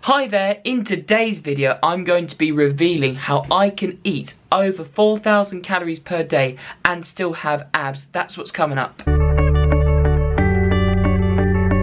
Hi there, in today's video I'm going to be revealing how I can eat over 4,000 calories per day and still have abs. That's what's coming up.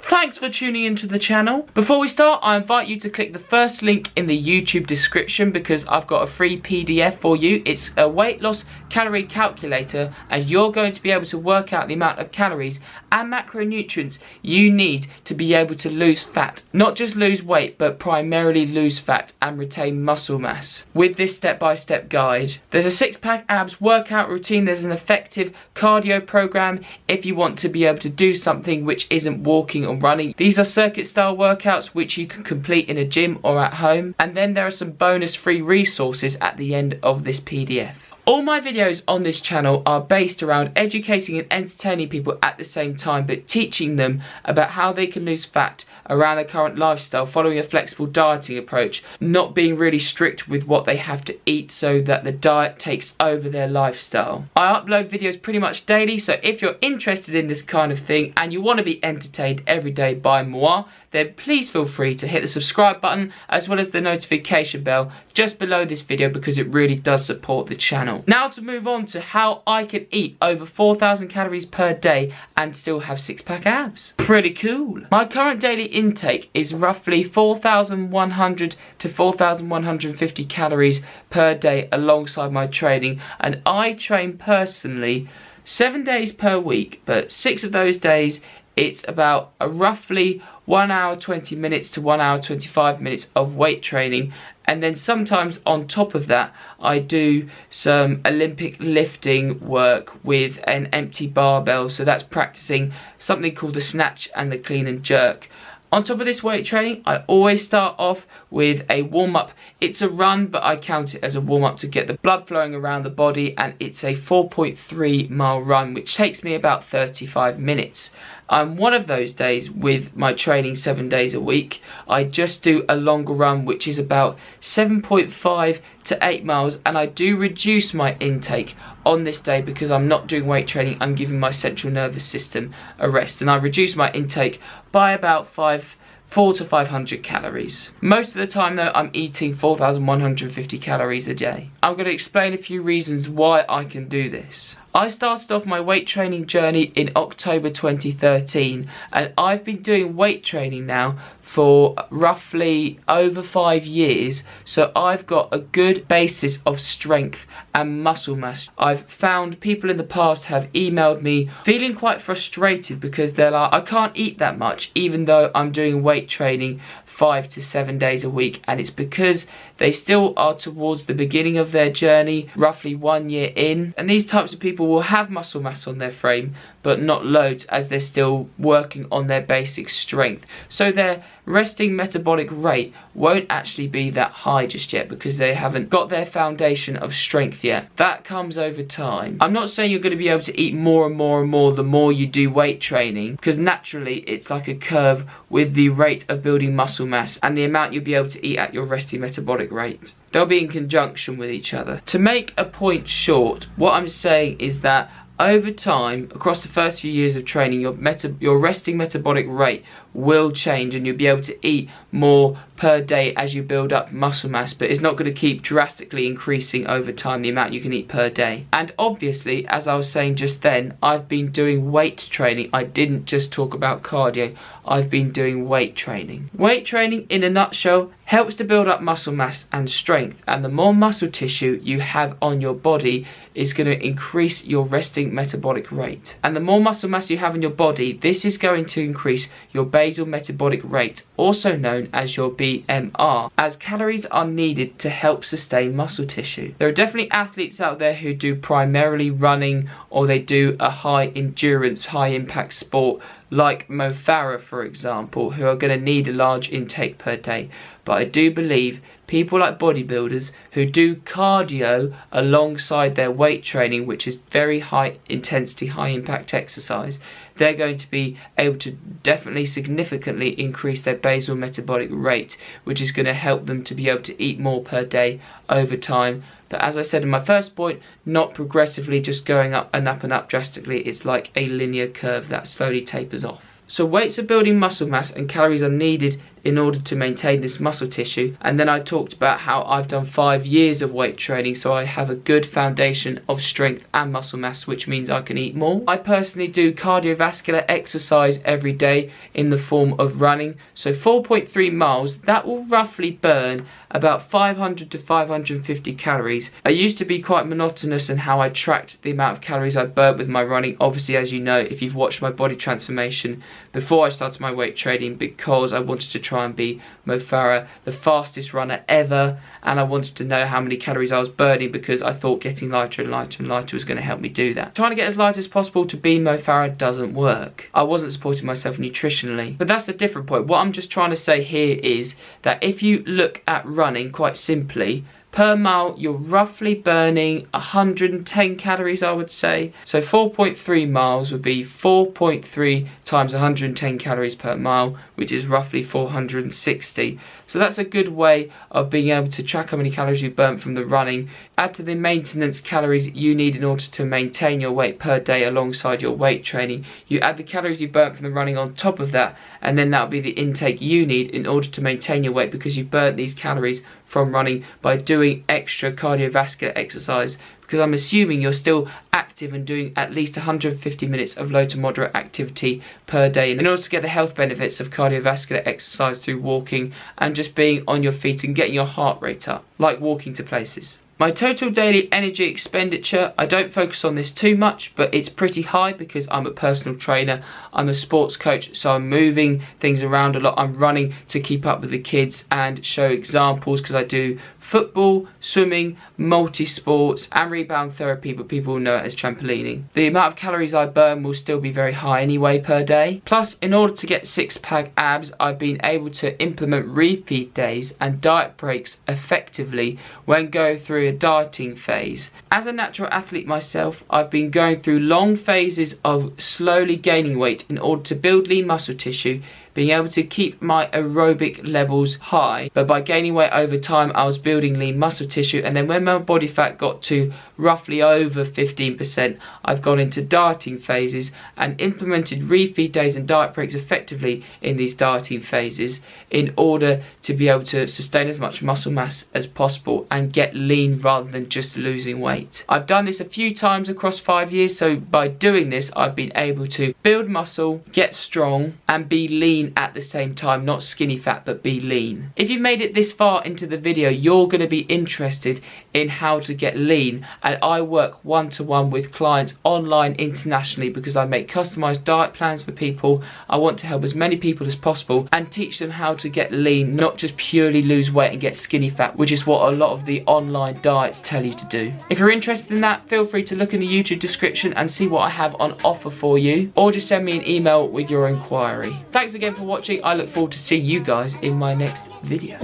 Thanks for tuning into the channel. Before we start, I invite you to click the first link in the YouTube description because I've got a free PDF for you. It's a weight loss calorie calculator and you're going to be able to work out the amount of calories and macronutrients you need to be able to lose fat. Not just lose weight, but primarily lose fat and retain muscle mass with this step-by-step guide. There's a six-pack abs workout routine. There's an effective cardio program if you want to be able to do something which isn't walking or running. These are circuit style workouts which you can complete in a gym or at home, and then there are some bonus free resources at the end of this PDF. All my videos on this channel are based around educating and entertaining people at the same time, but teaching them about how they can lose fat around their current lifestyle, following a flexible dieting approach, not being really strict with what they have to eat so that the diet takes over their lifestyle. I upload videos pretty much daily, so if you're interested in this kind of thing and you want to be entertained every day by moi, then please feel free to hit the subscribe button as well as the notification bell just below this video because it really does support the channel. Now to move on to how I can eat over 4,000 calories per day and still have six-pack abs. Pretty cool. My current daily intake is roughly 4,100 to 4,150 calories per day alongside my training, and I train personally 7 days per week, but 6 of those days it's about a roughly 1 hour 20 minutes to 1 hour 25 minutes of weight training, and then sometimes on top of that I do some Olympic lifting work with an empty barbell, so that's practicing something called the snatch and the clean and jerk. On top of this weight training, I always start off with a warm-up. It's a run, but I count it as a warm-up to get the blood flowing around the body, and it's a 4.3 mile run, which takes me about 35 minutes. I'm one of those days with my training 7 days a week. I just do a longer run, which is about 7.5 to 8 miles, and I do reduce my intake on this day because I'm not doing weight training. I'm giving my central nervous system a rest, and I reduce my intake by about 4 to 500 calories. Most of the time though, I'm eating 4,150 calories a day. I'm going to explain a few reasons why I can do this. I started off my weight training journey in October 2013, and I've been doing weight training now for roughly over 5 years, so I've got a good basis of strength and muscle mass. I've found people in the past have emailed me feeling quite frustrated because they're like, I can't eat that much even though I'm doing weight training 5 to 7 days a week, and it's because they still are towards the beginning of their journey, roughly 1 year in, and these types of people will have muscle mass on their frame but not loads as they're still working on their basic strength, so their resting metabolic rate won't actually be that high just yet because they haven't got their foundation of strength yet. That comes over time. I'm not saying you're going to be able to eat more and more and more the more you do weight training, because naturally it's like a curve with the rate of building muscle mass and the amount you'll be able to eat at your resting metabolic rate. They'll be in conjunction with each other. To make a point short, what I'm saying is that over time, across the first few years of training, your resting metabolic rate will change and you'll be able to eat more per day as you build up muscle mass, but it's not going to keep drastically increasing over time the amount you can eat per day. And obviously, as I was saying just then, I've been doing weight training. I didn't just talk about cardio, I've been doing weight training. Weight training, in a nutshell, helps to build up muscle mass and strength, and the more muscle tissue you have on your body is going to increase your resting metabolic rate. And the more muscle mass you have in your body, this is going to increase your basal metabolic rate, also known as your BMR, as calories are needed to help sustain muscle tissue. There are definitely athletes out there who do primarily running, or they do a high endurance, high impact sport like Mo Farah, for example, who are going to need a large intake per day. But I do believe people like bodybuilders who do cardio alongside their weight training, which is very high intensity, high impact exercise, they're going to be able to definitely significantly increase their basal metabolic rate, which is going to help them to be able to eat more per day over time. But as I said in my first point, not progressively just going up and up drastically. It's like a linear curve that slowly tapers off. So weights are building muscle mass and calories are needed in order to maintain this muscle tissue. And then I talked about how I've done 5 years of weight training, so I have a good foundation of strength and muscle mass, which means I can eat more. I personally do cardiovascular exercise every day in the form of running. So 4.3 miles, that will roughly burn about 500 to 550 calories. I used to be quite monotonous in how I tracked the amount of calories I burnt with my running. Obviously, as you know, if you've watched my body transformation before I started my weight training, because I wanted to try and be Mo Farah, the fastest runner ever, and I wanted to know how many calories I was burning because I thought getting lighter and lighter and lighter was going to help me do that. Trying to get as light as possible to be Mo Farah doesn't work. I wasn't supporting myself nutritionally, but that's a different point. What I'm just trying to say here is that if you look at running quite simply, per mile, you're roughly burning 110 calories, I would say. So 4.3 miles would be 4.3 times 110 calories per mile, which is roughly 460. So that's a good way of being able to track how many calories you burnt from the running. Add to the maintenance calories you need in order to maintain your weight per day alongside your weight training. You add the calories you burnt from the running on top of that, and then that'll be the intake you need in order to maintain your weight, because you've burnt these calories from running by doing extra cardiovascular exercise, because I'm assuming you're still active and doing at least 150 minutes of low to moderate activity per day in order to get the health benefits of cardiovascular exercise through walking and just being on your feet and getting your heart rate up, like walking to places. My total daily energy expenditure, I don't focus on this too much, but it's pretty high because I'm a personal trainer, I'm a sports coach, so I'm moving things around a lot. I'm running to keep up with the kids and show examples, because I do football, swimming, multi-sports and rebound therapy, but people know it as trampolining. The amount of calories I burn will still be very high anyway per day. Plus, in order to get six-pack abs, I've been able to implement refeed days and diet breaks effectively when going through a dieting phase. As a natural athlete myself, I've been going through long phases of slowly gaining weight in order to build lean muscle tissue, being able to keep my aerobic levels high, but by gaining weight over time I was building lean muscle tissue, and then when my body fat got to roughly over 15%, I've gone into dieting phases and implemented refeed days and diet breaks effectively in these dieting phases in order to be able to sustain as much muscle mass as possible and get lean rather than just losing weight. I've done this a few times across 5 years, so by doing this I've been able to build muscle, get strong and be lean at the same time, not skinny fat but be lean. If you've made it this far into the video, you're going to be interested in how to get lean, and I work one-to-one with clients online internationally because I make customized diet plans for people. I want to help as many people as possible and teach them how to get lean, not just purely lose weight and get skinny fat, which is what a lot of the online diets tell you to do. If you're interested in that, feel free to look in the YouTube description and see what I have on offer for you, or just send me an email with your inquiry. Thanks again for watching. I look forward to seeing you guys in my next video.